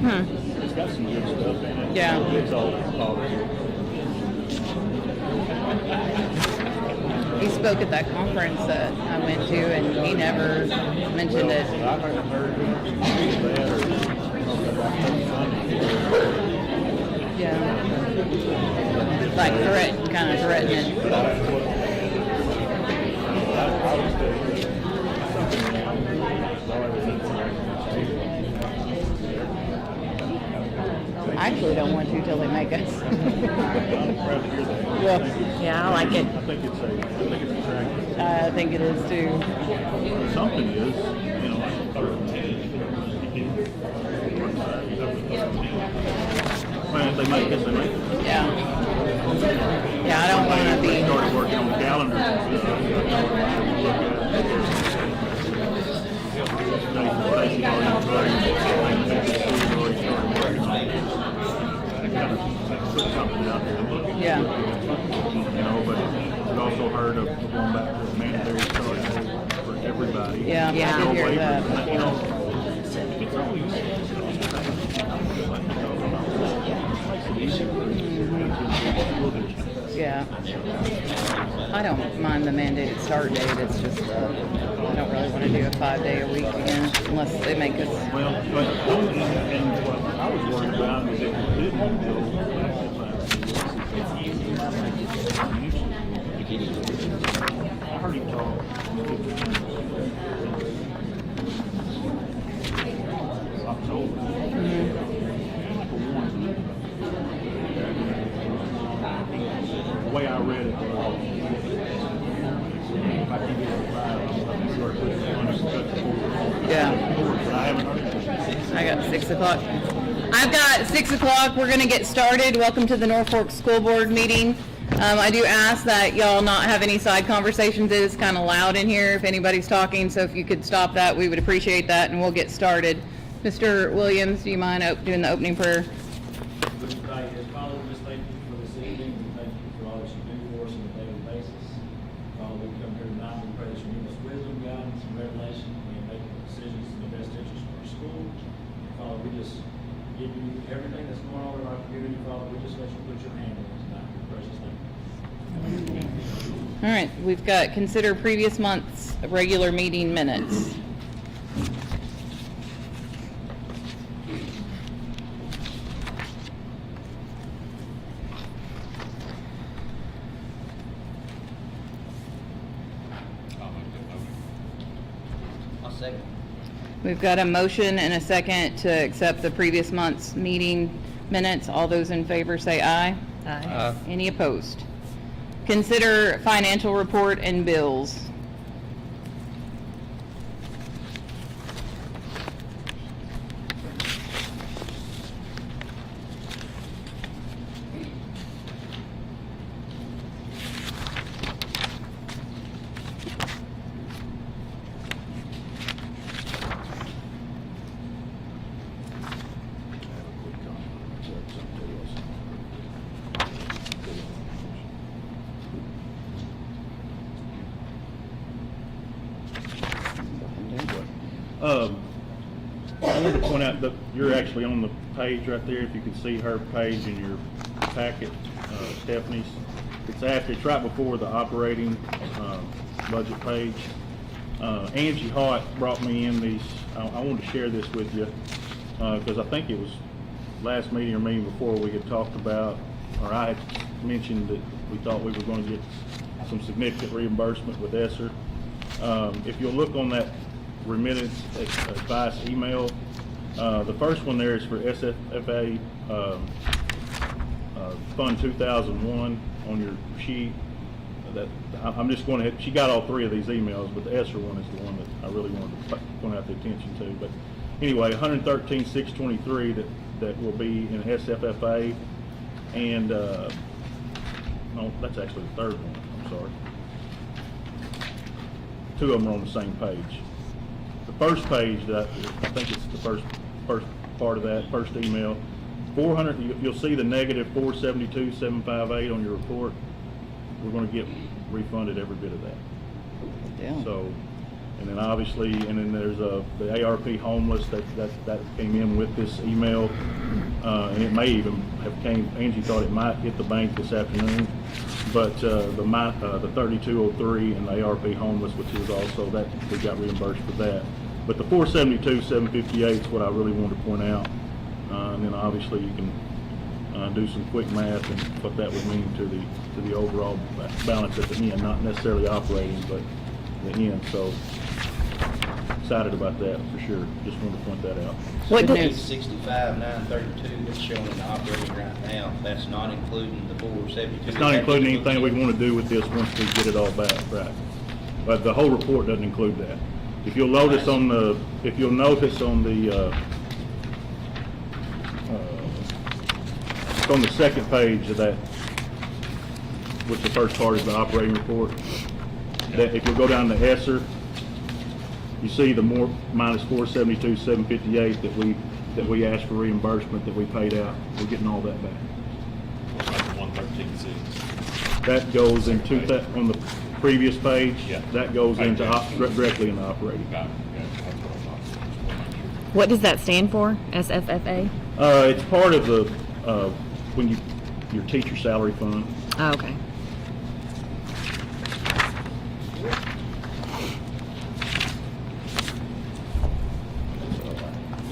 It's got some good stuff in it. Yeah. It's all positive. He spoke at that conference that I went to, and he never mentioned Well, it. I haven't heard that or talking about funding. Yeah. Like kind of threatening. I actually don't want to till they make us. Yeah, I like it. I think it's attractive. I think it is too. Something is, well, they make it. Yeah. Yeah, I don't want to be. Started working on calendars and stuff. Put something out there. Yeah. But we also heard of going back to a mandatory start for everybody. Yeah, I did hear that. It's always Yeah. I don't mind the mandated start date. It's just I don't really want to do a 5-day-a-week again unless they make us. Well, and what I was worried about is if it didn't go back to 5 I heard him talk. October. The way I read it, if I keep it at 5, I'm sure it's Yeah. But I haven't heard it. I got 6 o'clock. I've got 6 o'clock. We're going to get started. Welcome to the Norfolk School Board meeting. I do ask that y'all not have any side conversations. It is kind of loud in here if anybody's talking, so if you could stop that, we would appreciate that, and we'll get started. Mr. Williams, do you mind doing the opening prayer? Father, we just thank you for this evening. We thank you for all that you do for us on a daily basis. Father, we come here tonight. We pray that you give us wisdom, guidance, and revelation. We make decisions in the best interest of our school. Father, we just give you everything that's going on in our community. Father, we just let you put your hand in it tonight. In your precious name. All right, we've got consider previous month's regular meeting minutes. I'll second. We've got a motion and a second to accept the previous month's meeting minutes. All those in favor say aye. Aye. Any opposed? Consider financial report and bills. I want to point out that you're actually on the page right there. If you can see her page in your packet, Stephanie's. It's right before the operating budget page. Angie Hart brought me in these. I wanted to share this with you because I think it was last meeting or meeting before we had talked about, or I had mentioned that we thought we were going to get some significant reimbursement with ESSER. If you'll look on that remittance advice email, the first one there is for SFFA Fund 2001 on your sheet. That I'm just going to. She got all three of these emails, but the ESSER one is the one that I really wanted to point out the attention to. But anyway, 113,623 that will be in SFFA, and no, that's actually the third one. I'm sorry. Two of them are on the same page. The first page, that I think it's the first part of that first email. 400. You'll see the negative 472,758 on your report. We're going to get refunded every bit of that. Damn. So, and then obviously, and then there's the ARP homeless that came in with this email. And it may even have Angie thought it might hit the bank this afternoon. But the 3203 and the ARP homeless, which is also that, we got reimbursed for that. But the 472,758 is what I really wanted to point out. And then obviously you can do some quick math and what that would mean to the overall balance at the end, not necessarily operating, but the end. So excited about that for sure. Just wanted to point that out. What So did- 65,932 that's showing in the operating right now, that's not including the 472. It's not including anything we want to do with this once we get it all back, right? But the whole report doesn't include that. If you'll notice on the, it's on the second page of that, which the first part is the operating report. That if you go down to ESSER, you see the minus 472,758 that we asked for reimbursement that we paid out. We're getting all that back. 113.6. That goes into that on the previous page. Yeah. That goes into directly into operating. Got it. Yeah, that's what I thought. Just wanna make sure. What does that stand for? SFFA? It's part of the your teacher salary fund. Oh, okay.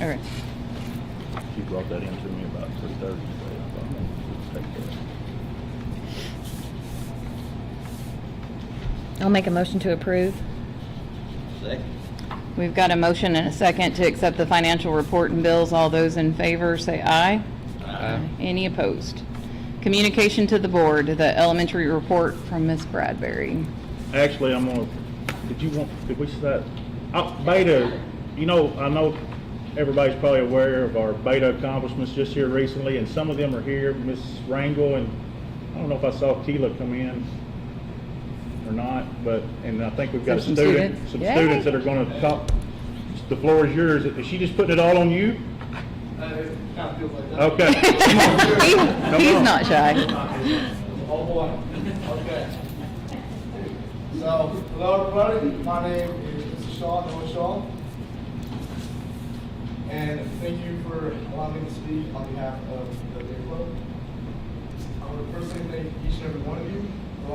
All right. She brought that in to me about 3:30 today. I thought maybe we'd take that. I'll make a motion to approve. Second. We've got a motion and a second to accept the financial report and bills. All those in favor say aye. Any opposed? Communication to the board, the elementary report from Ms. Bradbury. Actually, did we set, beta, I know everybody's probably aware of our beta accomplishments just here recently, and some of them are here. Ms. Rangel, and I don't know if I saw Keela come in or not, and I think we've got Some students students. Yay. that are gonna talk. The floor is yours. Is she just putting it all on you? It kind of feels like that. Okay. Come on. He's on. not shy. Oh, boy. Okay. So, hello, everybody. My name is Mr. Shaw, Noah Shaw. And thank you for allowing me to speak on behalf of the Day Club. I want to personally thank each and every one of you for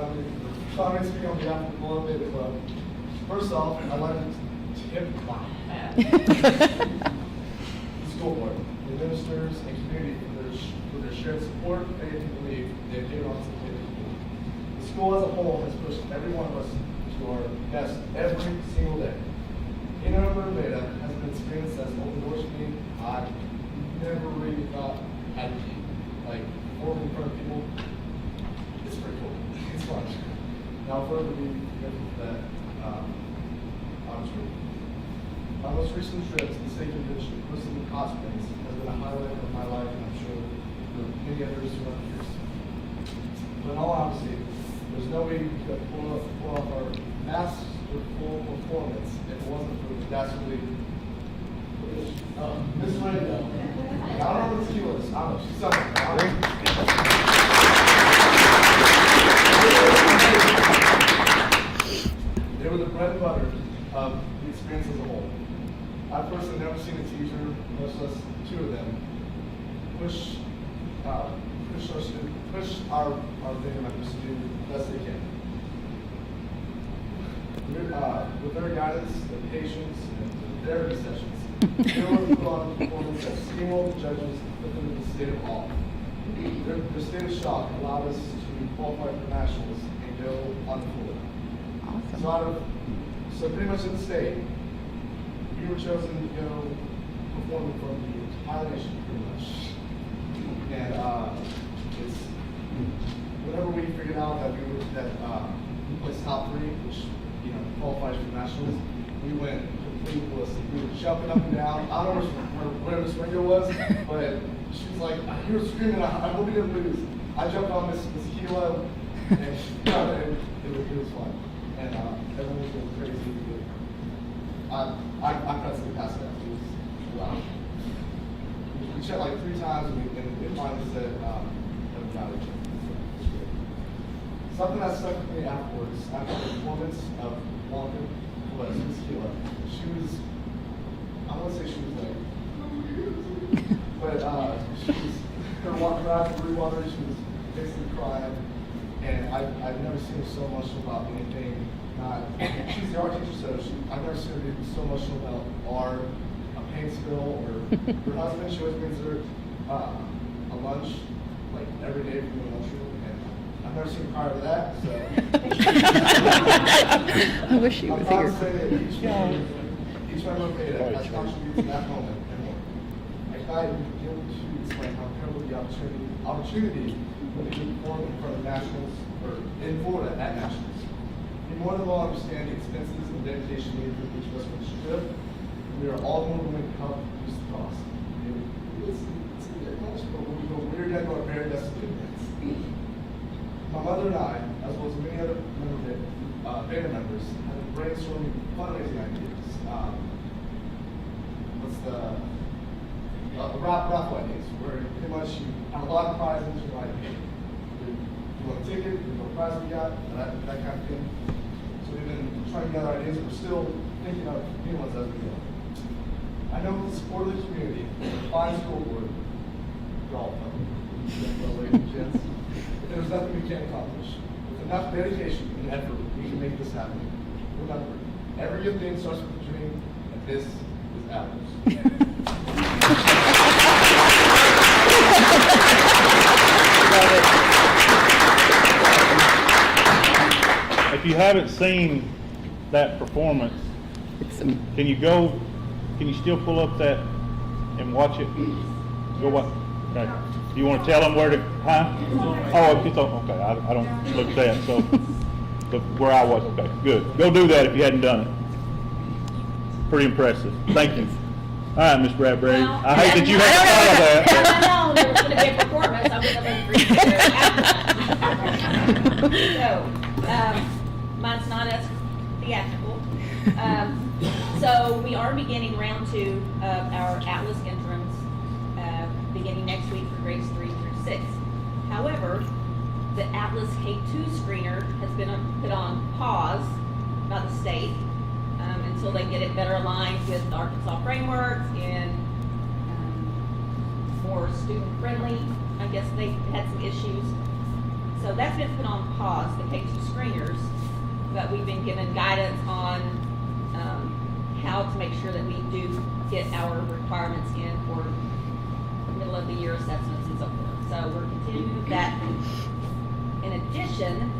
allowing me to speak on behalf of the Bullet Day Club. First off, I'd like to tip my hat to the school board, the administrators, and community for their shared support, faith, and belief they've given us as a school. The school as a whole has pushed every one of us to our best every single day. In our beta has been experienced as open doors for me. I never really thought I'd be like performing in front of people. It's pretty cool. It's fun. Now further we get into that, I'm true. My most recent trip to the state convention, Crystal Hot Springs, has been a highlight of my life, and I'm sure there are many others throughout the years. But in all honesty, there's no way we could pull off our masterful performance if it wasn't for the dastardly Miss Rando. I don't know what she was. I don't know. She's something. They were the bread and butter of the experience as a whole. I've personally never seen a teacher, much less two of them, push our data members to do the best they can. With their guidance, their patience, and their therapy sessions, they were put on a performance that steamrolled the judges and put them in a state of awe. Their state of shock allowed us to qualify for nationals and go on the floor. Awesome. So pretty much in the state, we were chosen to go perform in front of the entire nation, pretty much. And it's whenever we figured out that we placed top 3, which qualifies for nationals, we went completely ballistic. We were jumping up and down. I don't know where Miss Ringo was, but she was like, "You were screaming! I hope you didn't lose." I jumped on Miss Keela, and she got it. It was fun, and everyone was going crazy. I practically passed it out. It was loud. We checked like 3 times, and it finally said, "We got it." Something that stuck with me afterwards, after the performance of Wonka, was Miss Keeler. She was, I won't say she was late, but she was gonna walk around for Rewater. She was basically crying, and I've never seen her so emotional about anything. She's the art teacher, so I've never seen her be so emotional about art, a paint spill, or her husband. She always brings her a lunch like every day from the lunchroom, and I've never seen her cry over that. So I wish she was I'm proud here. to say that each member of Beta has contributed to that moment and more. I thought we could be able to explain how incredible the opportunity when we perform in front of nationals or in Florida at nationals. We more than well understand the expenses and dedication needed for each of us for this trip, and we are all more than willing to help reduce the cost. It's a bit much, but we're going to go our very best to do this. My mother and I, as well as many other Beta members, have been brainstorming fundraising ideas. What's the raffle ideas, where pretty much you have a lot of prizes, you're like, you want a ticket, you know what prize we got, that kind of thing. So we've been trying to gather ideas, and we're still thinking of new ones as we go. I know with the support of the community, the fine school board, you're all fun. Ladies and gents, there's nothing we can't accomplish. With enough dedication and effort, we can make this happen. Remember, every good thing starts with a dream, and this is ours. If you haven't seen that performance, can you still pull up that and watch it? Go what? Okay. You want to tell them where to, huh? Oh, it's okay, I don't look at that, so, where I was, okay, good. Go do that if you hadn't done it. Pretty impressive. Thank you. All right, Ms. Bradbury. Well, I hate that you had to follow Had I that. known there was gonna be a performance, I would have been free. So, mine's not as theatrical. So we are beginning round 2 of our Atlas interims, beginning next week for grades 3 through 6. However, the Atlas K2 screener has been put on pause by the state until they get it better aligned with the Arkansas framework and more student friendly. I guess they had some issues. So that's been put on pause, the K2 screeners, but we've been given guidance on how to make sure that we do get our requirements in for middle of the year assessments and so forth. So we're continuing with that. In addition,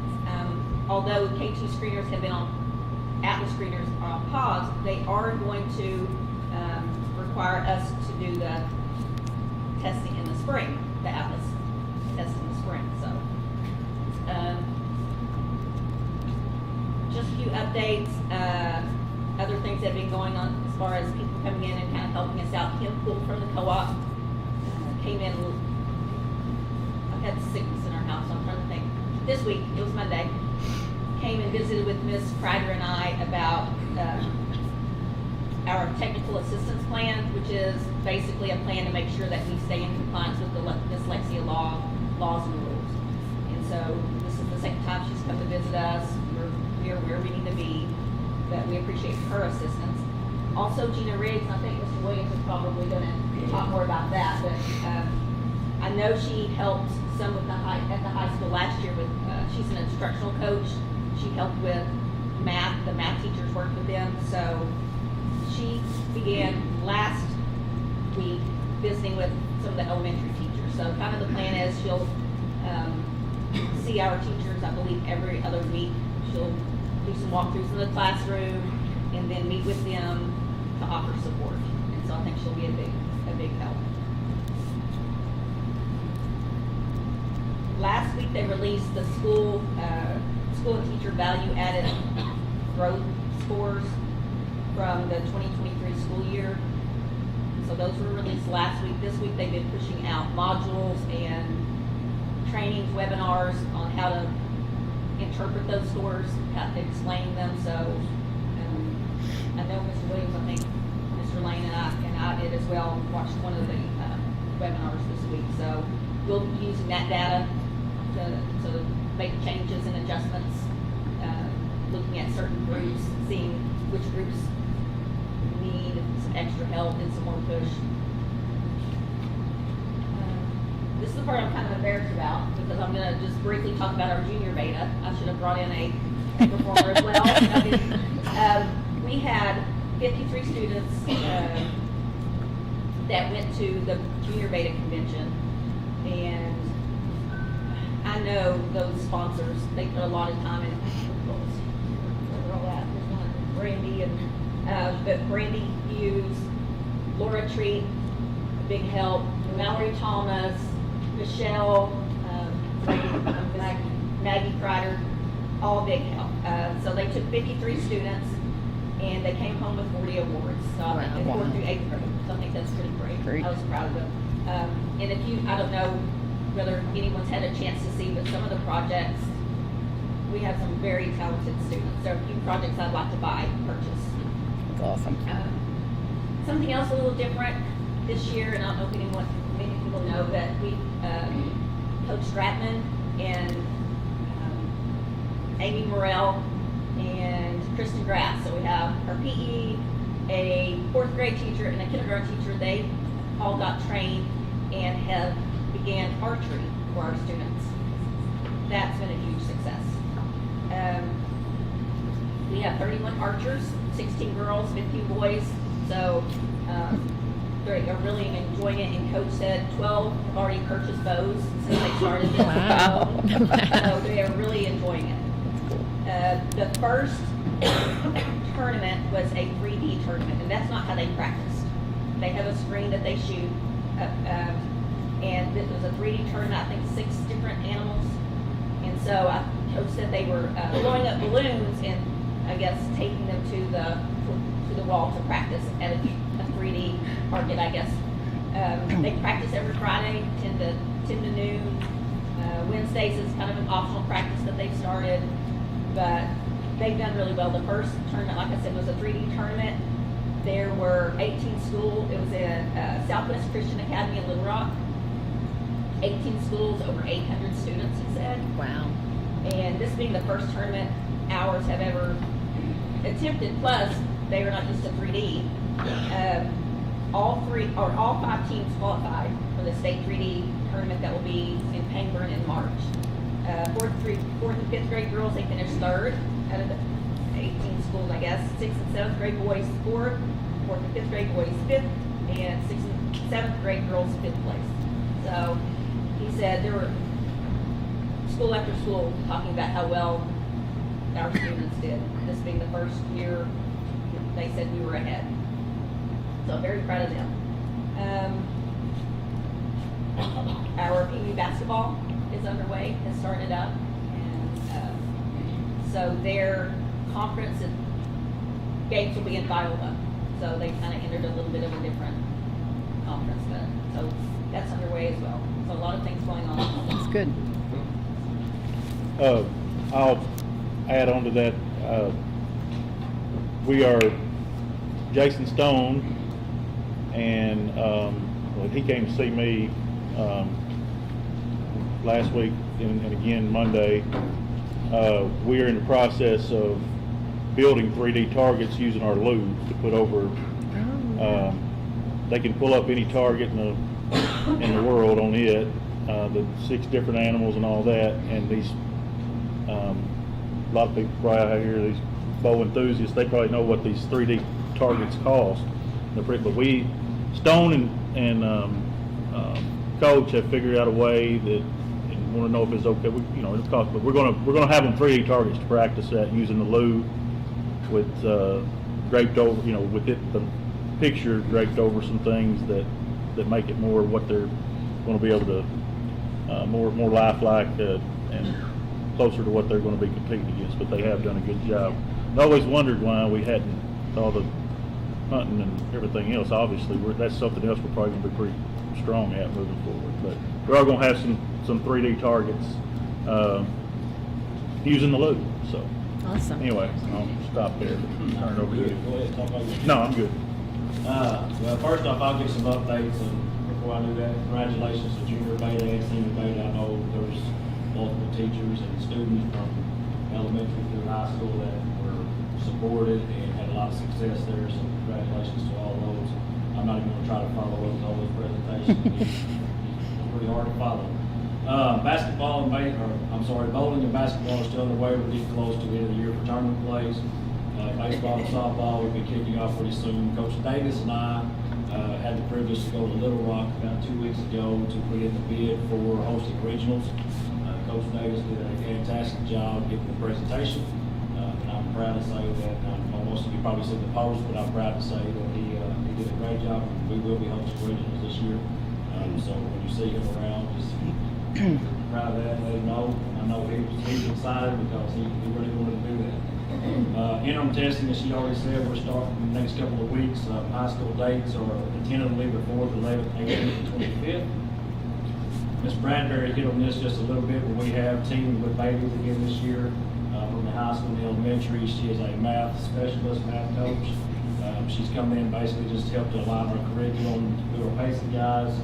although K2 screeners have been on, Atlas screeners are on pause, they are going to require us to do the testing in the spring, the Atlas test in the spring. So just a few updates, other things that have been going on as far as people coming in and kind of helping us out. Kim Poole from the co-op came in. I've had sickness in our house, so I'm trying to think. This week, it was Monday, came and visited with Ms. Kreider and I about our technical assistance plan, which is basically a plan to make sure that we stay in compliance with the dyslexia laws and rules. And so this is the second time she's come to visit us. We are where we need to be, but we appreciate her assistance. Also, Gina Riggs, I think Mr. Williams is probably going to talk more about that, but I know she helped some with at the high school last year with, she's an instructional coach. She helped with math, the math teachers worked with them. So she began last week visiting with some of the elementary teachers. So kind of the plan is she'll see our teachers, I believe, every other week. She'll do some walkthroughs in the classroom and then meet with them to offer support. And so I think she'll be a big help. Last week they released the school and teacher value added growth scores from the 2023 school year. So those were released last week. This week they've been pushing out modules and trainings, webinars on how to interpret those scores, how to explain them. So I know Mr. Williams, I think Mr. Lane and I did as well, watched one of the webinars this week. So we'll be using that data to make changes and adjustments, looking at certain groups, seeing which groups need some extra help and some more push. This is the part I'm kind of embarrassed about, because I'm gonna just briefly talk about our junior beta. I should have brought in a performer as well. We had 53 students that went to the junior beta convention, and I know those sponsors, they put a lot of time in. Where they're all at. There's one, Brandy, and but Brandy Hughes, Laura Treat, a big help, Mallory Thomas, Michelle, Maggie Kreider, all big help. So they took 53 students, and they came home with 40 awards. So I think Wow. 4th through 8th grade. So I think that's pretty great. Great. I was proud of them. And if you, I don't know whether anyone's had a chance to see, but some of the projects, we have some very talented students. There are a few projects I'd like to buy, purchase. That's awesome. Something else a little different this year, and I don't know if many people know, but we, Coach Stratman and Amy Morrell and Kristen Grass. So we have our PE, a 4th grade teacher, and a kindergarten teacher. They all got trained and have began archery for our students. That's been a huge success. We have 31 archers, 16 girls, 15 boys. So they're really enjoying it. And Coach said 12 have already purchased bows since they started this. Wow. So they are really enjoying it. The first tournament was a 3D tournament, and that's not how they practiced. They have a screen that they shoot, and it was a 3D tournament, I think 6 different animals. And so Coach said they were blowing up balloons and I guess taking them to the wall to practice at a 3D market, I guess. They practice every Friday, 10 to noon. Wednesdays is kind of an optional practice that they've started, but they've done really well. The first tournament, like I said, was a 3D tournament. There were 18 schools. It was at Southwest Christian Academy in Little Rock. 18 schools, over 800 students, it said. Wow. And this being the first tournament ours have ever attempted, plus they were not used to 3D. All 5 teams qualified for the state 3D tournament that will be in Pangburn in March. 4th and 5th grade girls, they finished 3rd out of the 18 schools, I guess. 6th and 7th grade boys 4th, 4th and 5th grade boys 5th, and 6th and 7th grade girls 5th place. So he said there were school after school talking about how well our students did. This being the first year, they said we were ahead. So very proud of them. Our Pee Wee basketball is underway, has started up, and so their conference games will be in Viola. So they kind of entered a little bit of a different conference, but so that's underway as well. So a lot of things going on. That's good. I'll add on to that. We are Jason Stone, and well, he came to see me last week and again Monday. We are in the process of building 3D targets using our lube to put over. They can pull up any target in the world on it, the 6 different animals and all that, and these a lot of people probably out here, these bow enthusiasts, they probably know what these 3D targets cost. But we, Stone and Coach have figured out a way that, and want to know if it's okay. It's cost, but we're gonna have them 3D targets to practice at using the lube with draped over, with the picture draped over some things that make it more what they're going to be able to more lifelike and closer to what they're going to be competing against. But they have done a good job. I always wondered why we hadn't all the hunting and everything else. Obviously, that's something else we're probably going to be pretty strong at moving forward. But we are going to have some 3D targets using the lube. So Awesome. anyway, I'll stop there. Turn it over to you. Go ahead, talk about your. No, I'm good. Well, first off, I'll give some updates, and before I do that, congratulations to Junior Beta and Senior Beta. I know there's multiple teachers and students from elementary through high school that were supported and had a lot of success there, so congratulations to all those. I'm not even gonna try to follow up with all those presentations. It's pretty hard to follow. Basketball and bowling and basketball are still underway. We're getting close to the end of the year for tournament plays. Baseball and softball will be kicking off pretty soon. Coach Davis and I had the privilege to go to Little Rock about 2 weeks ago to put in the bid for hosting regionals. Coach Davis did a fantastic job giving the presentation. And I'm proud to say that, most of you probably seen the post, but I'm proud to say that he did a great job. We will be hosting regionals this year. So when you see him around, just proud of that, let him know. I know he's excited because he really wanted to do that. Interim testing, as she already said, we're starting in the next couple of weeks. High school dates are tentatively the 4th, 11th, 18th, and 25th. Ms. Bradbury hit on this just a little bit, but we have teamed with Bailey's again this year from the high school and the elementary. She is a math specialist, math coach. She's come in basically just to help to align our curriculum, do our basic guides.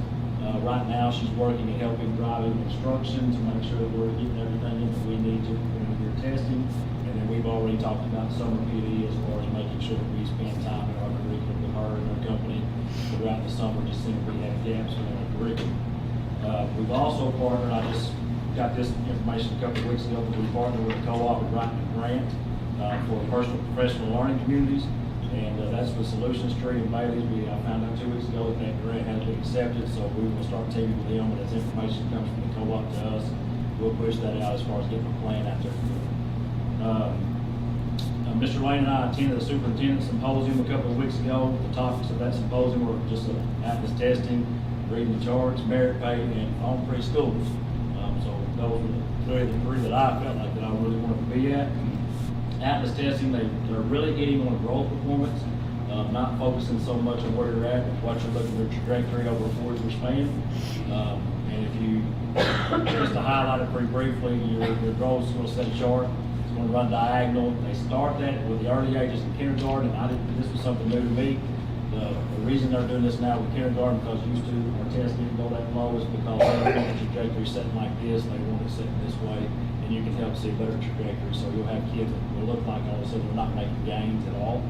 Right now, she's working and helping drive in instruction to make sure that we're getting everything in that we need to when we're testing. And then we've already talked about summer PD as far as making sure that we spend time in our curriculum with her and her company throughout the summer, just seeing if we have gaps in our curriculum. We've also partnered, I just got this information a couple of weeks ago, but we partnered with a co-op and writing a grant for personal professional learning communities. And that's with Solutions Tree and Bailey's. I found out 2 weeks ago that that grant has been accepted, so we will start teaming with them. When as information comes from the co-op to us, we'll push that out as far as getting a plan out there. Mr. Lane and I attended the superintendent symposium a couple of weeks ago. The topics of that symposium were just atlas testing, reading the charts, merit pay, and on preschools. So those were the three that I felt like that I really wanted to be at. Atlas testing, they're really hitting on growth performance, not focusing so much on where you're at, but what you're looking at your trajectory over a 4-year span. And if you, just to highlight it pretty briefly, your growth is going to set a chart. It's going to run diagonal. They start that with the early ages in kindergarten. This was something new to me. The reason they're doing this now with kindergarten, because used to our test didn't go that low, is because they want the trajectory setting like this. They want it set this way. You can help see a better trajectory. So you'll have kids that will look like all of a sudden they're not making gains at all,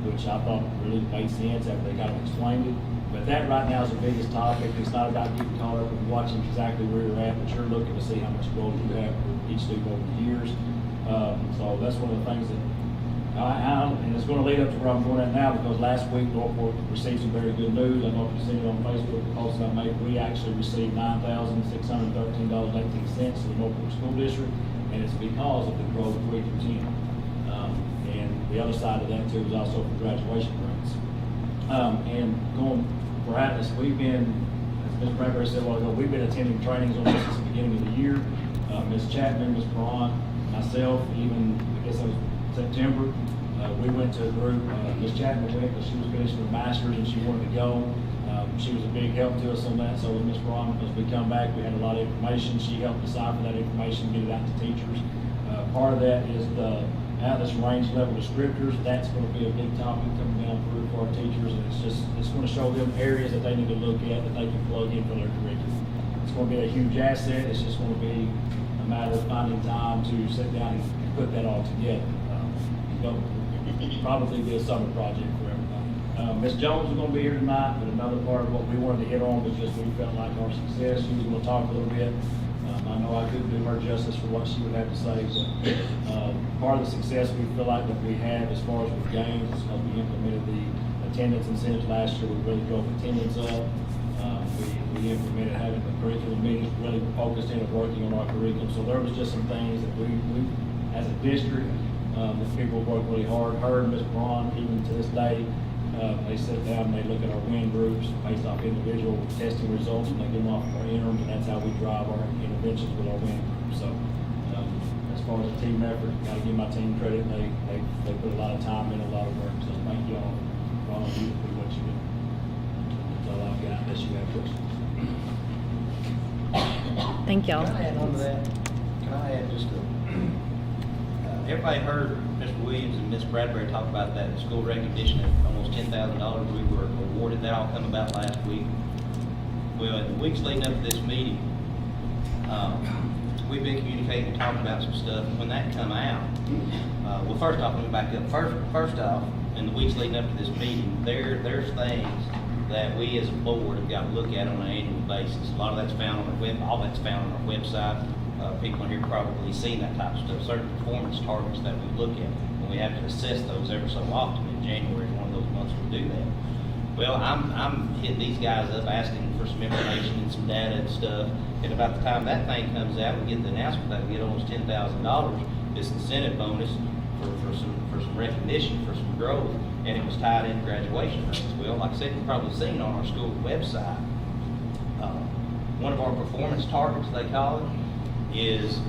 which I thought really made sense after they kind of explained it. But that right now is the biggest topic. It's not about getting caught up and watching exactly where you're at, but you're looking to see how much growth you have each student over the years. So that's one of the things that and it's going to lead up to where I'm going at now, because last week Norfolk received some very good news. I don't know if you've seen it on Facebook, the post I made. We actually received $9,613.18 to the Norfolk School District, and it's because of the growth of 3 through 10. And the other side of that too is also for graduation rates. And going for Atlas, we've been, as Ms. Bradbury said a while ago, we've been attending trainings on this since the beginning of the year. Ms. Chapman, Ms. Braun, myself, even I guess it was September, we went to a group. Ms. Chapman went because she was finishing her master's and she wanted to go. She was a big help to us on that. So with Ms. Braun, as we come back, we had a lot of information. She helped decipher that information, get it out to teachers. Part of that is the Atlas range level descriptors. That's going to be a big topic coming down through for our teachers, and it's going to show them areas that they need to look at that they can plug in for their curriculum. It's going to be a huge asset. It's just going to be a matter of finding time to sit down and put that all together. Probably be a summer project for everybody. Ms. Jones is going to be here tonight, but another part of what we wanted to hit on was just we felt like our success. She was going to talk a little bit. I know I couldn't do her justice for what she would have to say, but part of the success we feel like that we have as far as with gains is because we implemented the attendance incentives last year. We really drove attendance up. We implemented having the curriculum meetings really focused in and working on our curriculum. So there was just some things that we as a district, that people work really hard. Her and Ms. Braun, even to this day, they sit down and they look at our win groups based off individual testing results, and they get them off of our interims, and that's how we drive our interventions with our win groups. So as far as a team effort, got to give my team credit. They put a lot of time in, a lot of work. So thank you all for all of you for what you do. That's all I've got, unless you have questions. Thank y'all. Can I add on to that? Can I add just everybody heard Mr. Williams and Ms. Bradbury talk about that school recognition of almost $10,000 we were awarded. That all come about last week. Well, in the weeks leading up to this meeting, we've been communicating and talking about some stuff, and when that come out, well, first off, let me back up. First off, in the weeks leading up to this meeting, there's things that we as a board have got to look at on an annual basis. A lot of that's found on our web, all that's found on our website. People in here probably seen that type of stuff, certain performance targets that we look at, and we have to assess those every so often. In January is one of those months we do that. Well, I'm hitting these guys up asking for some information and some data and stuff, and about the time that thing comes out, we get the announcement that we get almost $10,000, this incentive bonus for some recognition, for some growth, and it was tied in graduation rates. Well, like I said, you've probably seen on our school website, one of our performance targets, they call it, is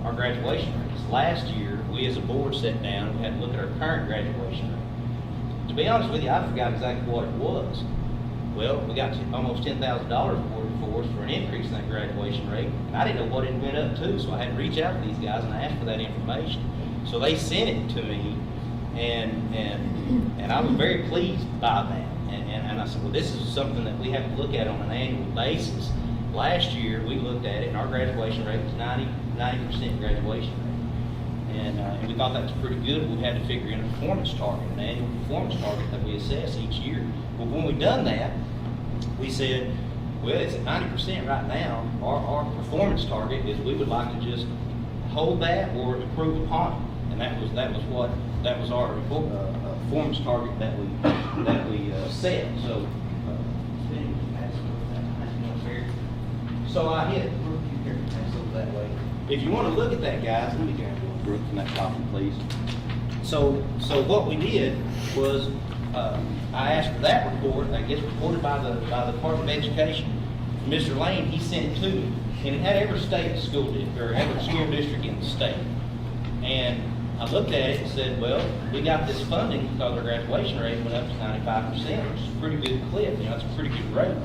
our graduation rates. Last year, we as a board sat down, we had to look at our current graduation rate. To be honest with you, I forgot exactly what it was. Well, we got almost $10,000 awarded for us for an increase in that graduation rate. I didn't know what it went up to, so I had to reach out to these guys and ask for that information. So they sent it to me, and I was very pleased by that. And I said, well, this is something that we have to look at on an annual basis. Last year, we looked at it, and our graduation rate was 90% graduation rate. And we thought that was pretty good. We had to figure in a performance target, an annual performance target that we assess each year. Well, when we done that, we said, well, it's at 90% right now. Our performance target is we would like to just hold that or improve upon it. And that was our performance target that we set. So I hit that way. If you want to look at that, guys, let me get Brooke from that copy, please. So what we did was I asked for that report. That gets reported by the Department of Education. Mr. Lane, he sent it to me, and it had every state school district or every school district in the state. And I looked at it and said, well, we got this funding because our graduation rate went up to 95%, which is a pretty good clip. It's a pretty good rate.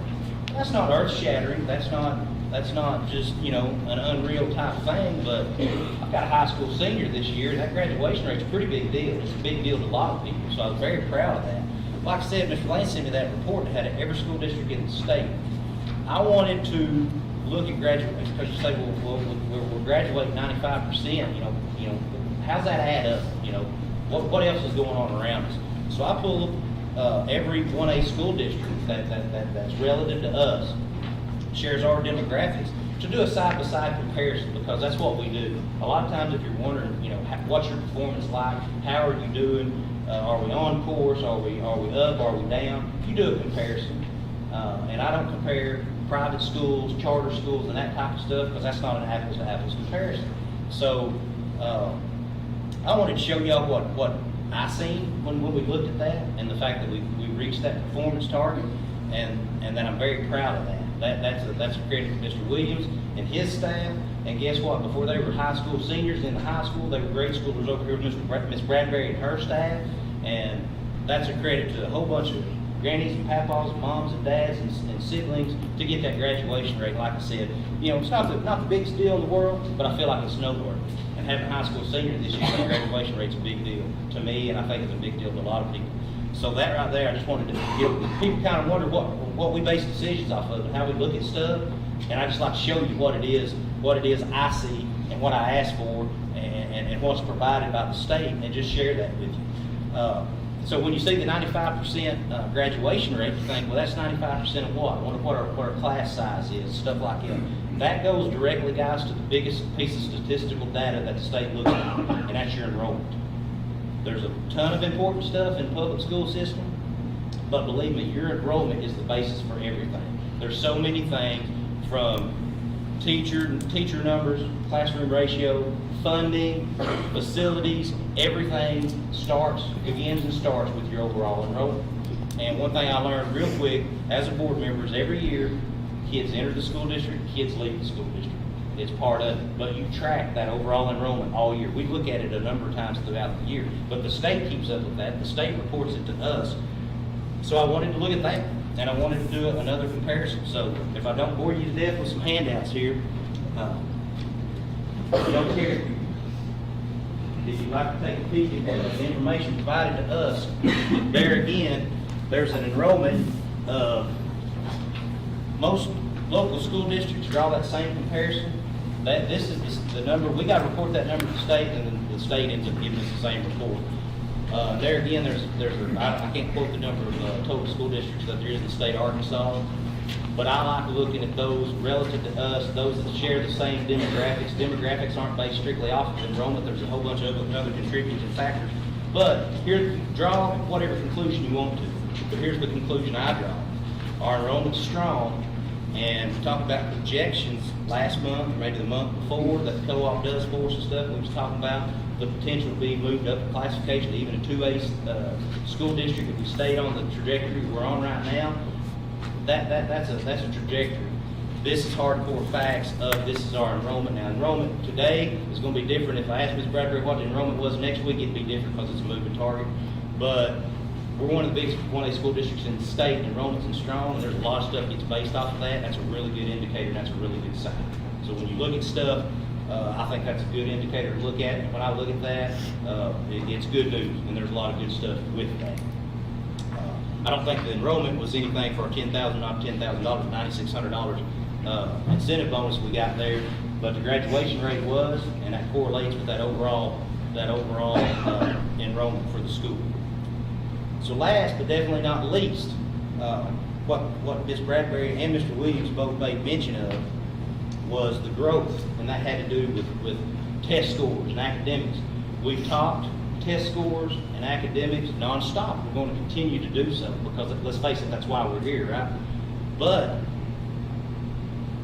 That's not earth-shattering. That's not just, an unreal type thing, but I've got a high school senior this year, and that graduation rate's a pretty big deal. It's a big deal to a lot of people, so I was very proud of that. Like I said, Mr. Lane sent me that report that had every school district in the state. I wanted to look at graduates, because you say, well, we're graduating 95%, how's that add up? What else is going on around us? So I pulled every 1A school district that's relative to us, shares our demographics, to do a side-by-side comparison, because that's what we do. A lot of times if you're wondering, what's your performance like, how are you doing, are we on course, are we up, are we down, you do a comparison. And I don't compare private schools, charter schools, and that type of stuff, because that's not an apples-to-apples comparison. So I wanted to show y'all what I seen when we looked at that, and the fact that we reached that performance target, and that I'm very proud of that. That's a credit to Mr. Williams and his staff. And guess what? Before they were high school seniors in the high school, they were grade schoolers over here with Miss Bradbury and her staff. And that's a credit to a whole bunch of grannies and papas, moms and dads and siblings to get that graduation rate. Like I said, it's not the biggest deal in the world, but I feel like it's noteworthy. And having a high school senior this year, that graduation rate's a big deal to me, and I think it's a big deal to a lot of people. So that right there, I just wanted to give people kind of wonder what we base decisions off of and how we look at stuff. And I just like to show you what it is I see and what I ask for and what's provided by the state, and just share that with you. So when you see the 95% graduation rate, you think, well, that's 95% of what? I wonder what our class size is, stuff like that. That goes directly, guys, to the biggest piece of statistical data that the state looks at, and that's your enrollment. There's a ton of important stuff in the public school system, but believe me, your enrollment is the basis for everything. There's so many things, from teacher numbers, classroom ratio, funding, facilities, everything begins and starts with your overall enrollment. And one thing I learned real quick as a board member is every year, kids enter the school district, kids leave the school district. It's part of it, but you track that overall enrollment all year. We look at it a number of times throughout the year, but the state keeps up with that. The state reports it to us. So I wanted to look at that, and I wanted to do another comparison. So if I don't bore you to death with some handouts here, if you don't care, if you'd like to take a peek at the information provided to us, there again, there's an enrollment of most local school districts draw that same comparison, this is the number, we gotta report that number to the state, and then the state ends up giving us the same report. There again, I can't quote the number of total school districts that there is in the state of Arkansas, but I like looking at those relative to us, those that share the same demographics. Demographics aren't based strictly off of enrollment, there's a whole bunch of other contributing factors. But here, draw whatever conclusion you want to, but here's the conclusion I draw. Our enrollment's strong, and we talked about projections last month, or maybe the month before, that the co-op does for us and stuff. We was talking about the potential to be moved up in classification to even a 2A school district if we stayed on the trajectory we're on right now. That's a trajectory. This is hardcore facts of this is our enrollment. Now, enrollment today is going to be different. If I asked Ms. Bradbury what the enrollment was next week, it'd be different because it's a moving target. But we're one of the biggest 1A school districts in the state. Enrollment's and strong, and there's a lot of stuff that's based off of that. That's a really good indicator, and that's a really good sign. So when you look at stuff, I think that's a good indicator to look at. And when I look at that, it's good news, and there's a lot of good stuff with that. I don't think the enrollment was anything for our $10,000, not $10,000, $9,600 incentive bonus we got there, but the graduation rate was, and that correlates with that overall enrollment for the school. So last but definitely not least, what Ms. Bradbury and Mr. Williams both made mention of was the growth, and that had to do with test scores and academics. We've talked test scores and academics nonstop. We're going to continue to do so because, let's face it, that's why we're here, right? But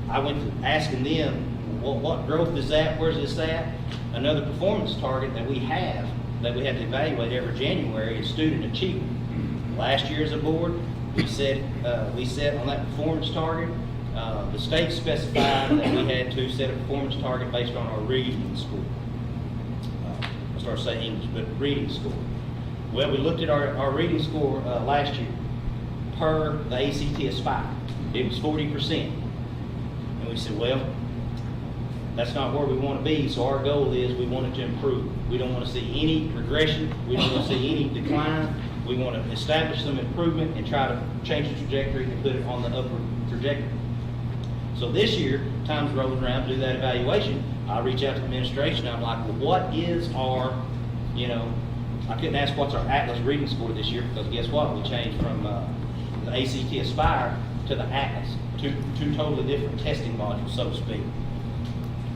I went to asking them, well, what growth is that? Where's this at? Another performance target that we have to evaluate every January is student achievement. Last year as a board, we set on that performance target. The state specified that we had to set a performance target based on our reading score. I started saying English, but reading score. Well, we looked at our reading score last year per the ACT Aspire. It was 40%. And we said, well, that's not where we want to be, so our goal is we want it to improve. We don't want to see any regression. We don't want to see any decline. We want to establish some improvement and try to change the trajectory and put it on the upward trajectory. So this year, time's rolling around to do that evaluation. I reach out to the administration. I'm like, well, what is our, I couldn't ask what's our Atlas reading score this year because guess what? We changed from the ACT Aspire to the Atlas, two totally different testing modules, so to speak.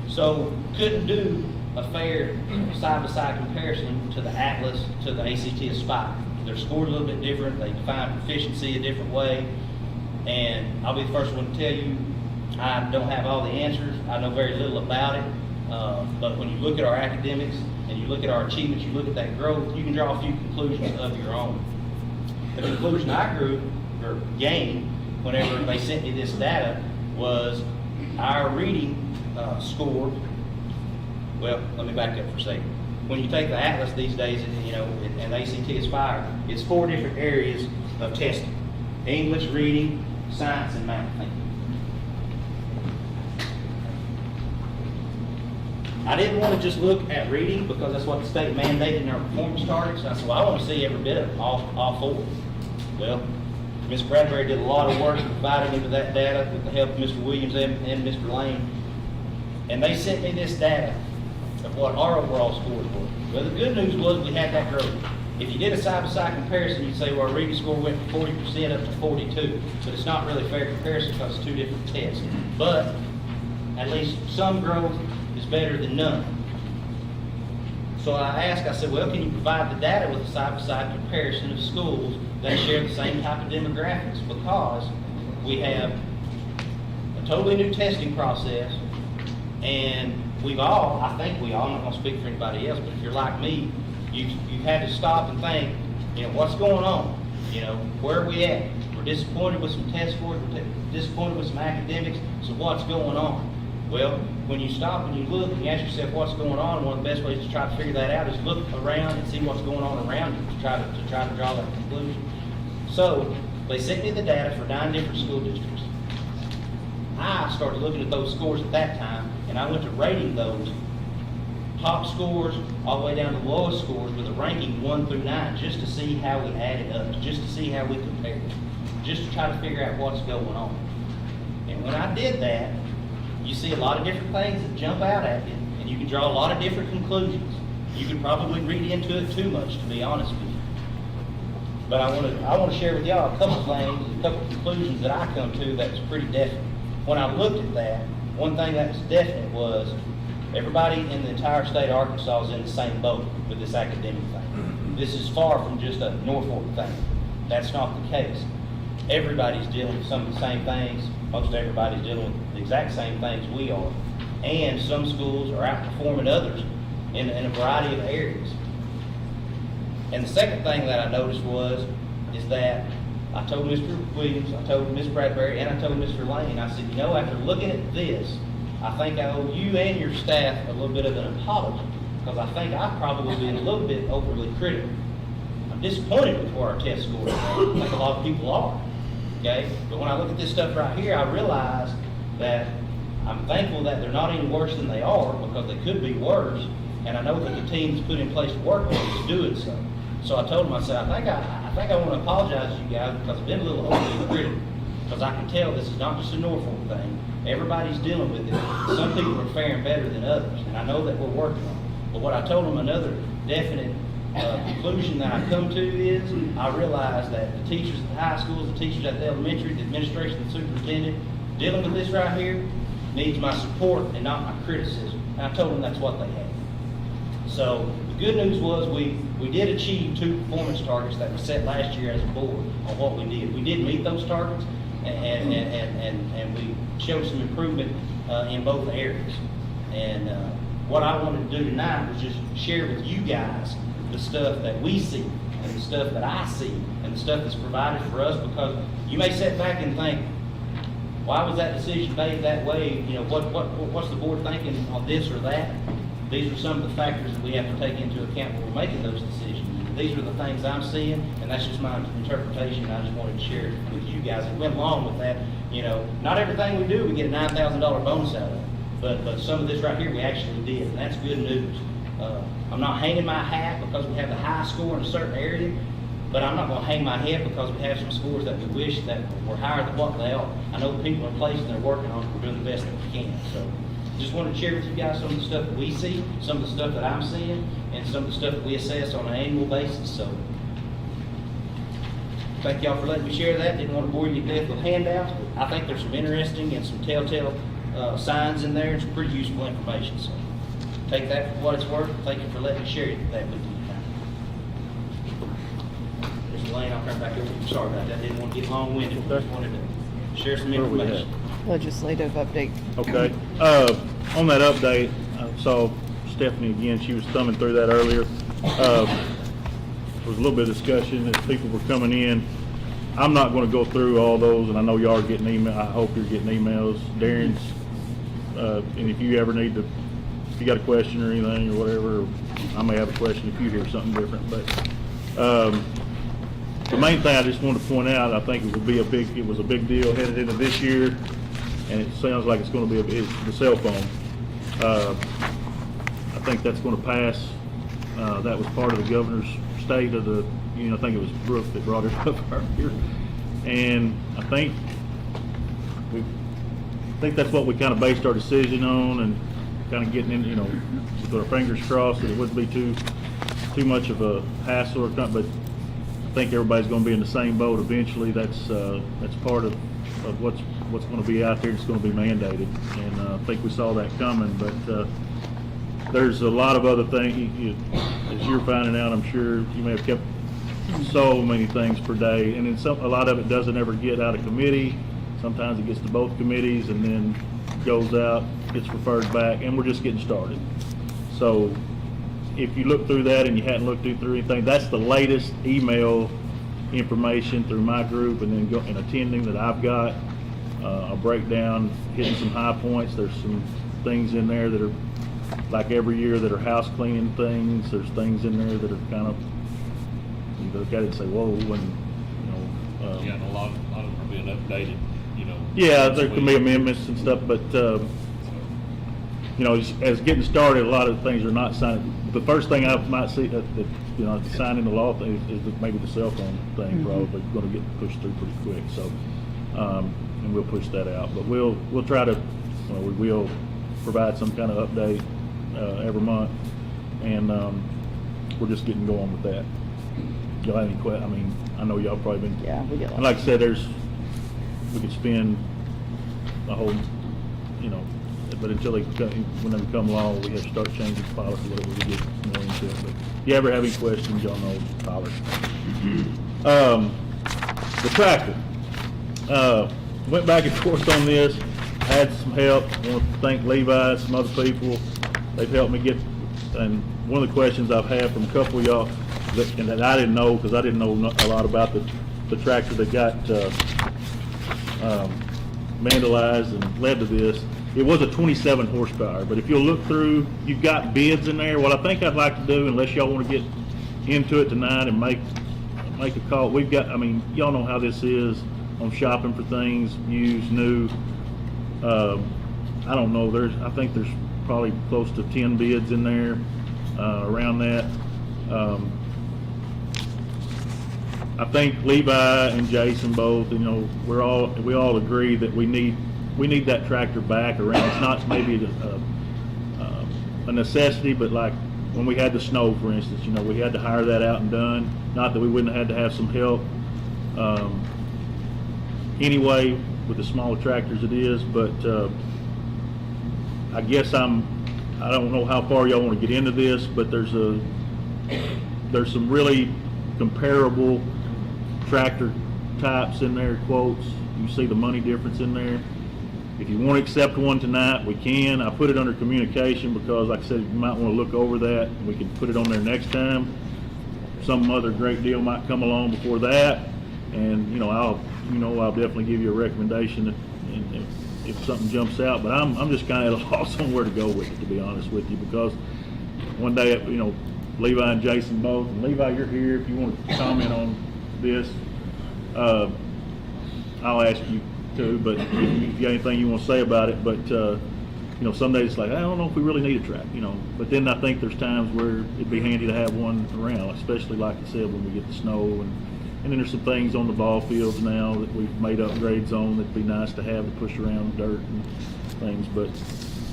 So couldn't do a fair side-by-side comparison to the Atlas to the ACT Aspire. They're scored a little bit different. They define proficiency a different way. And I'll be the first one to tell you, I don't have all the answers. I know very little about it. But when you look at our academics and you look at our achievements, you look at that growth, you can draw a few conclusions of your own. The conclusion I gained whenever they sent me this data was our reading score. Well, let me back up for a second. When you take the Atlas these days, and ACT Aspire, it's 4 different areas of testing: English, reading, science, and math. I didn't want to just look at reading because that's what the state mandated in our performance targets. And I said, well, I want to see every bit of all 4. Well, Ms. Bradbury did a lot of work providing me with that data with the help of Mr. Williams and Mr. Lane. And they sent me this data of what our overall scores were. Well, the good news was we had that growth. If you did a side-by-side comparison, you'd say, well, our reading score went from 40% up to 42. But it's not really a fair comparison because it's 2 different tests. But at least some growth is better than none. So I said, well, can you provide the data with a side-by-side comparison of schools that share the same type of demographics? Because we have a totally new testing process, and I think we all, I'm not going to speak for anybody else, but if you're like me, you've had to stop and think, what's going on? Where are we at? We're disappointed with some test scores, we're disappointed with some academics, so what's going on? Well, when you stop and you look and you ask yourself what's going on, one of the best ways to try to figure that out is look around and see what's going on around you to try to draw that conclusion. So they sent me the data for 9 different school districts. I started looking at those scores at that time, and I went to rating those top scores all the way down to the lowest scores with a ranking 1 through 9, just to see how we added up, just to see how we compared, just to try to figure out what's going on. And when I did that, you see a lot of different things that jump out at you, and you can draw a lot of different conclusions. You could probably read into it too much, to be honest with you. But I want to share with y'all a couple things, a couple conclusions that I come to that's pretty definite. When I looked at that, one thing that was definite was everybody in the entire state of Arkansas is in the same boat with this academic thing. This is far from just a Norfolk thing. That's not the case. Everybody's dealing with some of the same things. Most everybody's dealing with the exact same things we are. And some schools are outperforming others in a variety of areas. And the second thing that I noticed is that I told Mr. Williams, I told Ms. Bradbury, and I told Mr. Lane, I said, you know, after looking at this, I think I owe you and your staff a little bit of an apology, because I think I've probably been a little bit overly critical. I'm disappointed with where our test scores are, like a lot of people are, okay? But when I look at this stuff right here, I realize that I'm thankful that they're not any worse than they are, because they could be worse, and I know that the team's put in place to work on it is doing so. So I told them, I said, I think I want to apologize to you guys because I've been a little overly critical. Because I can tell this is not just a Norfolk thing. Everybody's dealing with it. Some people are faring better than others, and I know that we're working on it. But what I told them, another definite conclusion that I come to is I realize that the teachers at the high schools, the teachers at the elementary, the administration, the superintendent, dealing with this right here needs my support and not my criticism. And I told them that's what they had. So the good news was we did achieve 2 performance targets that were set last year as a board on what we did. We did meet those targets, and we showed some improvement in both areas. And what I wanted to do tonight was just share with you guys the stuff that we see and the stuff that I see and the stuff that's provided for us, because you may sit back and think, why was that decision made that way? You know, what's the board thinking on this or that? These are some of the factors that we have to take into account when we're making those decisions. These are the things I'm seeing, and that's just my interpretation. I just wanted to share it with you guys. And went along with that, you know, not everything we do we get a $9,000 bonus out of it, but some of this right here we actually did, and that's good news. I'm not hanging my hat because we have the high score in a certain area, but I'm not going to hang my head because we have some scores that we wish that were higher than what they are. I know the people in place and they're working on it. We're doing the best that we can. So just wanted to share with you guys some of the stuff that we see, some of the stuff that I'm seeing, and some of the stuff that we assess on an annual basis. So thank y'all for letting me share that. Didn't want to bore you to death with handouts, but I think there's some interesting and some telltale signs in there and some pretty useful information. So take that for what it's worth. Thank you for letting me share that with you tonight. Mr. Lane, I'll turn back over to you. Sorry about that. Didn't want to get long-winded. Just wanted to share some Where we at? information. Legislative update. Okay, on that update, I saw Stephanie again, she was thumbing through that earlier. There was a little bit of discussion as people were coming in. I'm not gonna go through all those, and I know y'all are getting email, I hope you're getting emails. Darren's, and if you ever need to, if you got a question or anything or whatever, I may have a question if you hear something different, but, the main thing I just wanted to point out, I think it was a big deal headed into this year, and it sounds like it's going to be the cell phone. I think that's going to pass. That was part of the governor's state of the union. I think it was Brooke that brought it up earlier, and I think that's what we kind of based our decision on, and kind of getting in, you know, with our fingers crossed that it wouldn't be too much of a hassle or something, but I think everybody's going to be in the same boat eventually. That's part of what's going to be out there. It's going to be mandated, and I think we saw that coming. But there's a lot of other things. As you're finding out, I'm sure you may have kept so many things per day, and then a lot of it doesn't ever get out of committee. Sometimes it gets to both committees and then goes out, gets referred back, and we're just getting started. So if you look through that and you hadn't looked through anything, that's the latest email information through my group and then and attending that I've got. A breakdown, hitting some high points. There's some things in there that are like every year that are house cleaning things. There's things in there that are kind of, you look at it and say, whoa, and you know. Yeah, and a lot of them are being updated, you know. Yeah, there can be amendments and stuff, but you know, as getting started, a lot of things are not signed. The first thing I might see that you know, signing the law thing is maybe the cell phone thing probably going to get pushed through pretty quick. So and we'll push that out. But we'll try to, well, we will provide some kind of update every month, and we're just getting going with that. Y'all have any I mean, I know y'all probably been. Yeah, we get And like I said, we could spend a whole, but until when they come along, we have to start changing policy, whatever we get more into it. But if you ever have any questions, y'all know, holler. The tractor. Went back and forth on this, had some help. I want to thank Levi and some other people. They've helped me get, and one of the questions I've had from a couple of y'all, and that I didn't know, because I didn't know a lot about the tractor that got vandalized and led to this. It was a 27 horsepower, but if you'll look through, you've got bids in there. What I think I'd like to do, unless y'all want to get into it tonight and make a call, we've got, I mean, y'all know how this is on shopping for things, used, new. I don't know, I think there's probably close to 10 bids in there, around that. I think Levi and Jason both, we all agree that we need that tractor back around. It's not maybe a necessity, but like when we had the snow, for instance, we had to hire that out and done. Not that we wouldn't have had to have some help. Anyway, with the smaller tractors it is, but I guess I don't know how far y'all want to get into this, but there's some really comparable tractor types in there, quotes. You see the money difference in there. If you want to accept one tonight, we can. I put it under communication because, like I said, you might want to look over that. We can put it on there next time. Some other great deal might come along before that, and I'll definitely give you a recommendation if something jumps out. But I'm just kind of at a loss on where to go with it, to be honest with you, because one day, Levi and Jason both, and Levi, you're here. If you want to comment on this, I'll ask you too. But if you got anything you want to say about it, but some days it's like, I don't know if we really need a track, But then I think there's times where it'd be handy to have one around, especially like I said, when we get the snow, and then there's some things on the ball fields now that we've made upgrades on that'd be nice to have to push around dirt and things. But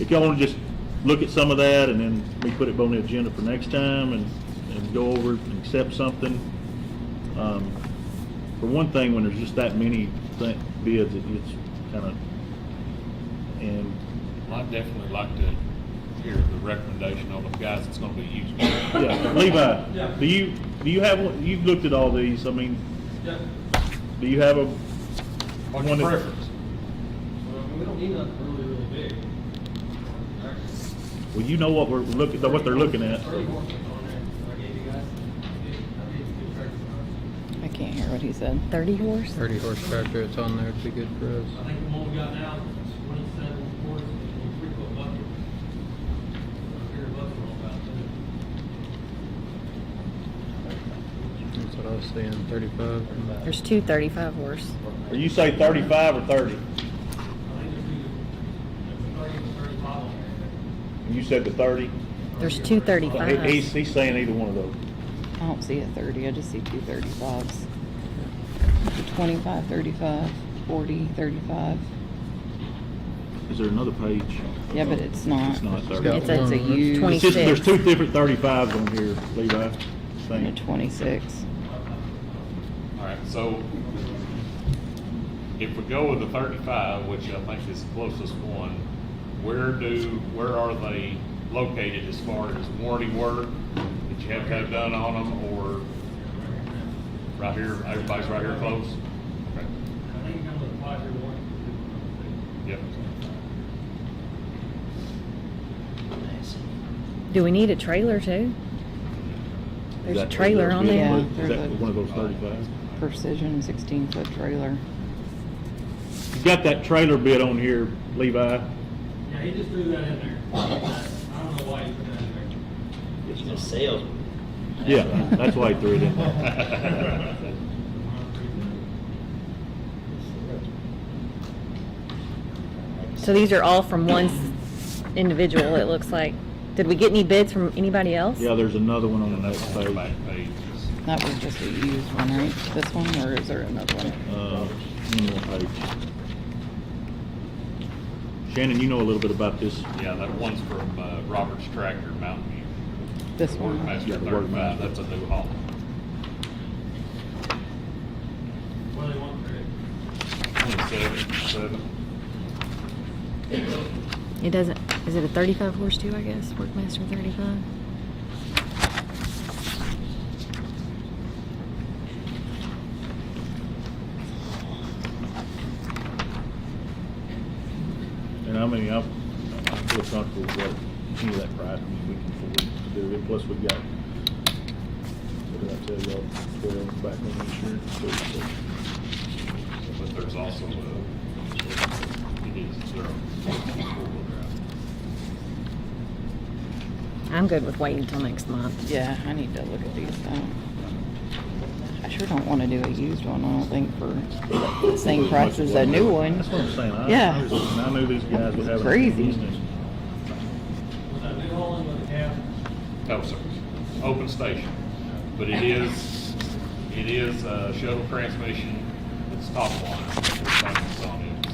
if y'all want to just look at some of that, and then we put it on the agenda for next time and go over it and accept something. For one thing, when there's just that many bids, it's kind of, and I'd definitely like to hear the recommendation on the guys that's gonna be using it. yeah, Levi, Yeah. do you have one? You've looked at all these. I mean, Yeah. do you have What's one your that- preference? We don't need nothing really, really big. Well, you know what what they're looking at. 30 horses on there, I gave you guys. I need to get I can't hear what he said. 30 horse? 30 horse tractor, it's on there, it'd be good for us. I think the one we got now is 27 horse, and 3-foot bucket. Bigger bucket all about too. That's what I was saying, 35. There's two 35 horse. Or you say 35 or 30? I think there's 30 to 35 on there. And you said the 30? There's two 35s. He's saying either one of those. I don't see a 30, I just see two 35s. 25, 35, 40, 35. Is there another page? Yeah, but it's not. It's not 30. got It says a one. used. It's just, there's 26. two different 35s on here, Levi. And a Thing. 26. All right, so if we go with the 35, which I think is the closest one, where are they located as far as warranty work that you have to have done on them, or right here, everybody's right here close? Okay. I think it comes with a 5-year warranty. Yep. Do we need a trailer too? There's a trailer on there. Is that one of those 35s? Precision 16-foot trailer. You got that trailer bit on here, Levi? Yeah, he just threw that in there. I don't know why he put that in there. It's just sales. Yeah, that's why he threw it in there. So these are all from one individual, it looks like. Did we get any bids from anybody else? Yeah, there's another one on the next On the page. back page. That was just a used one, right? This one, or is there another one? Page. Shannon, you know a little bit about this. Yeah, that one's from Roberts Tractor, Mountain View. This one? Master Yeah, the 35, Workmaster. that's a new haul. What do they want for it? 27. It doesn't, is it a 35 horse too, I guess? Workmaster 35? And I mean, I feel comfortable with what, any of that price, I mean, we can afford to do it, plus we got, what did I tell y'all, 12 back on insurance, so. But there's also it is zero. Four-wheel drive. I'm good with waiting until next month. Yeah, I need to look at these now. I sure don't wanna do a used one, I don't think, for the same price as a new one. That's what I'm saying. Yeah. I knew these guys would have. Crazy. Was that new hauling with the cab? No, sir. Open station. But it is shuttle transmission. It's top line. It's on it.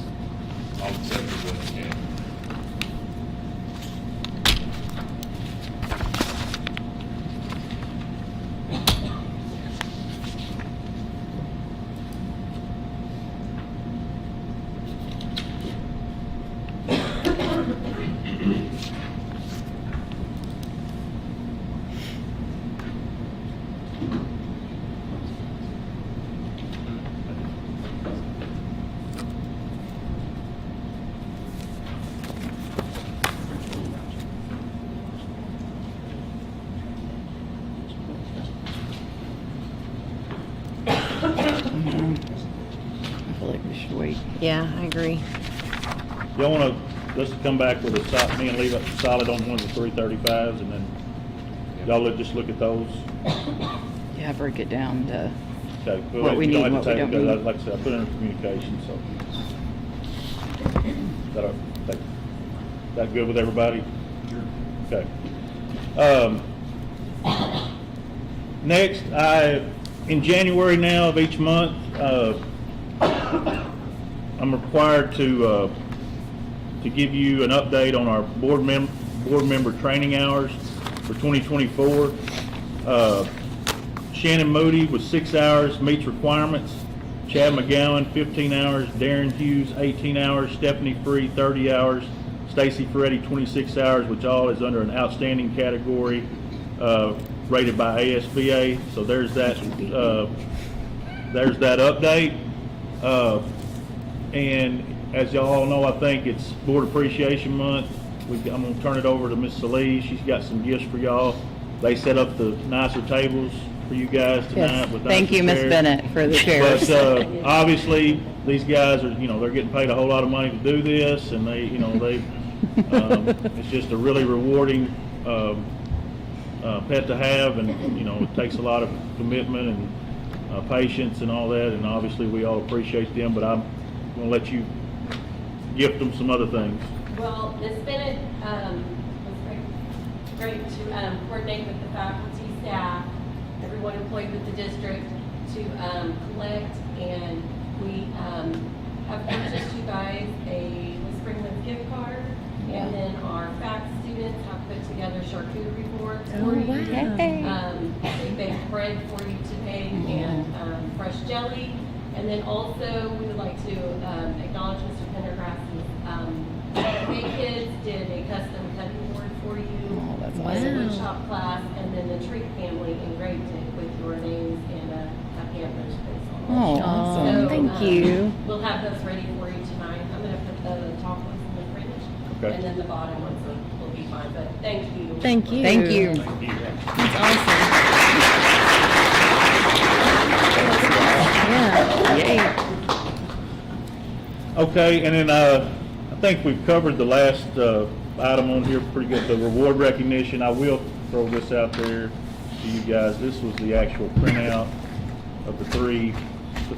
All except for the cab. I feel like we should wait. Yeah, I agree. Y'all wanna, let's come back with a solid, me and leave it solid on one of the 335s, and then y'all just look at those. Yeah, break it down to, Okay, go What ahead. we You don't need, have to what we take- don't because need. Like I said, I put it in communication, so. That good with everybody? Okay. Next, in January now of each month, I'm required to give you an update on our board member training hours for 2024. Shannon Moody with 6 hours meets requirements. Chad McGowan, 15 hours. Darren Hughes, 18 hours. Stephanie Free, 30 hours. Stacy Ferretti, 26 hours, which all is under an outstanding category, rated by ASBA. So there's that update. And as y'all all know, I think it's Board Appreciation Month. I'm gonna turn it over to Miss Solis. She's got some gifts for y'all. They set up the nicer tables for you guys tonight yes, with thank nicer you, Miss chairs. Bennett, for the chairs. But, obviously, these guys are, they're getting paid a whole lot of money to do this, and it's just a really rewarding, pet to have, and, it takes a lot of commitment and, patience and all that, and obviously, we all appreciate them, but I'm gonna let you gift them some other things. Well, Ms. Bennett was great to coordinate with the faculty, staff, everyone employed with the district to collect, and we have purchased you guys a Springland gift card, and then our fact students have put together charcuterie boards for you. They baked bread for you today, and fresh jelly. And then also, we would like to acknowledge Mr. Pendergrass's Hey Kids did a custom cutting board for you. Oh, that's As a awesome. wood shop class, and then the Treat family engraved it with your names and a panther's face on it. Oh, So, awesome. Thank you. We'll have those ready for you tonight. I'm gonna put the top ones in the fridge. Okay. And then the bottom ones will be fine, but thank you. Thank you. Thank you. Thank you. That's awesome. Yeah. Yay. Okay, and then, I think we've covered the last, item on here pretty good, the reward recognition. I will throw this out there to you guys. This was the actual printout of the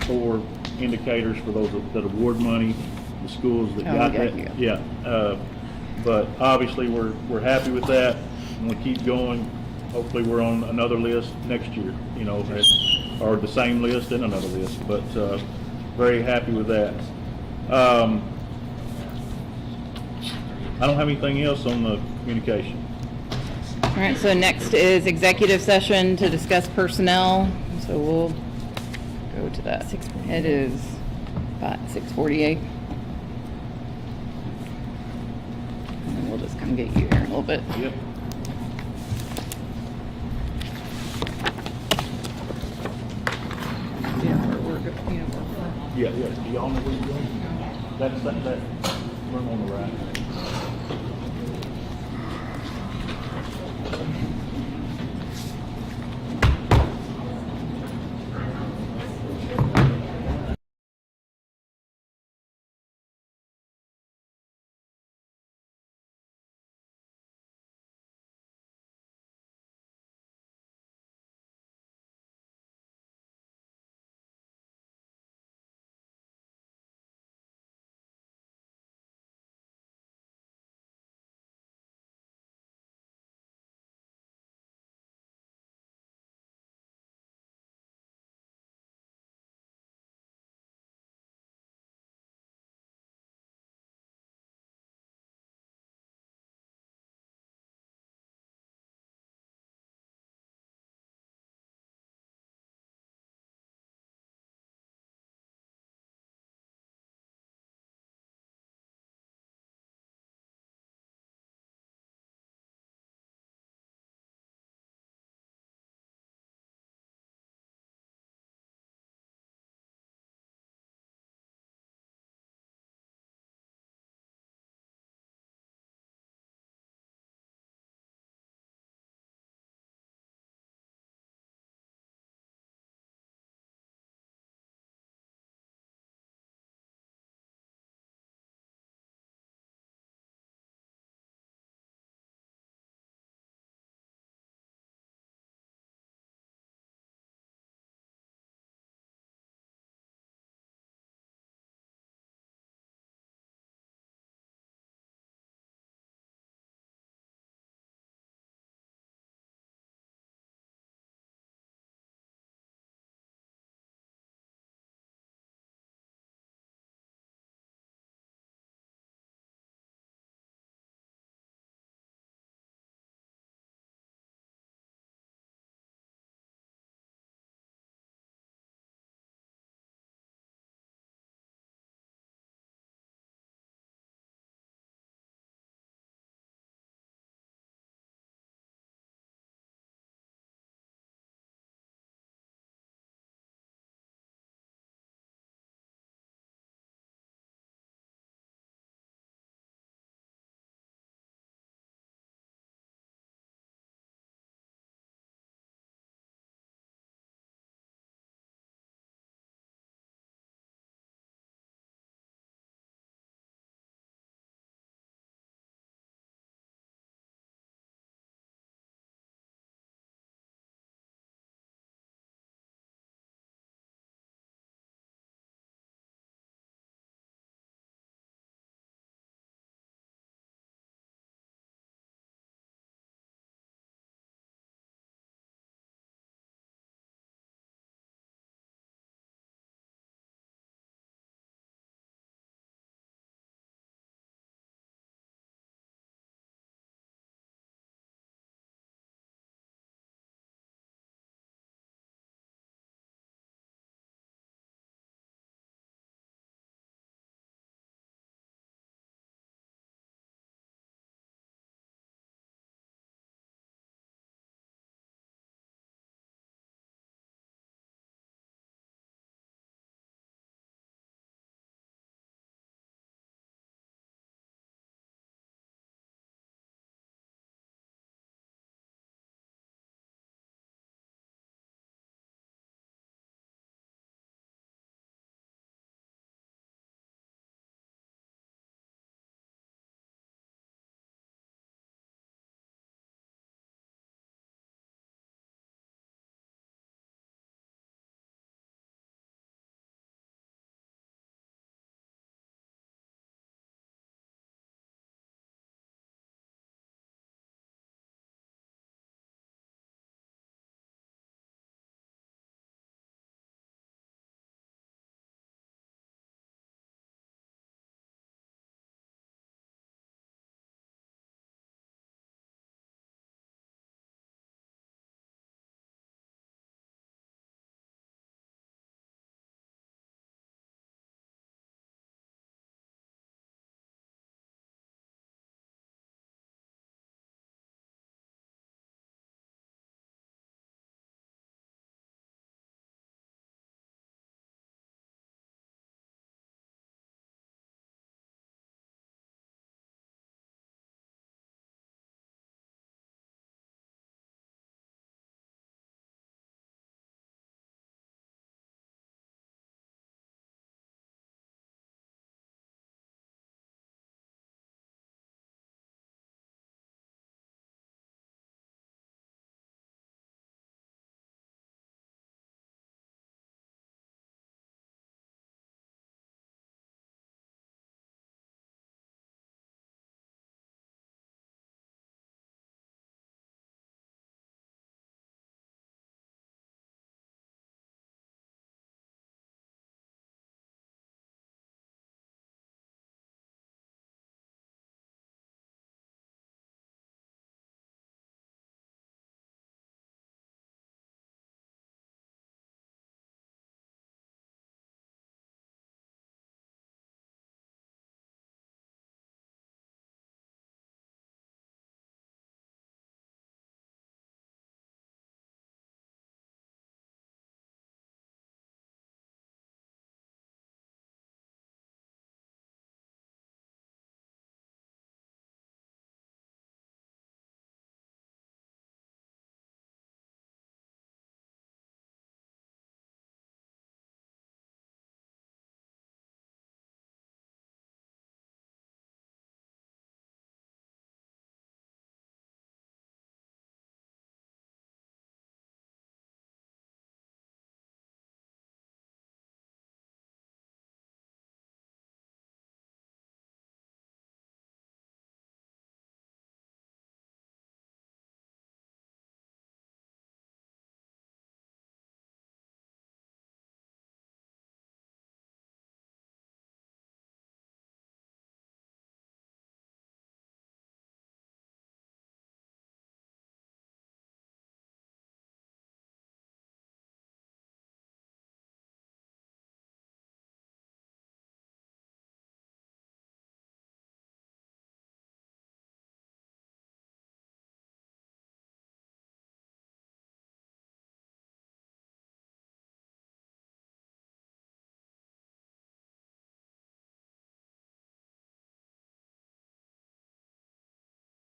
4 indicators for those that award money, the schools that Oh, got we that. got Yeah, but obviously, we're happy with that, and we keep going. hopefully we're on another list next year, you know, or the same list and another list, but, very happy with that. I don't have anything else on the communication. All right, so next is executive session to discuss personnel, so we'll go to that. It is about 6:48. And then we'll just come get you here in a little bit. Yep. Yeah, yeah. Do y'all know where you're going? That's that room on the right.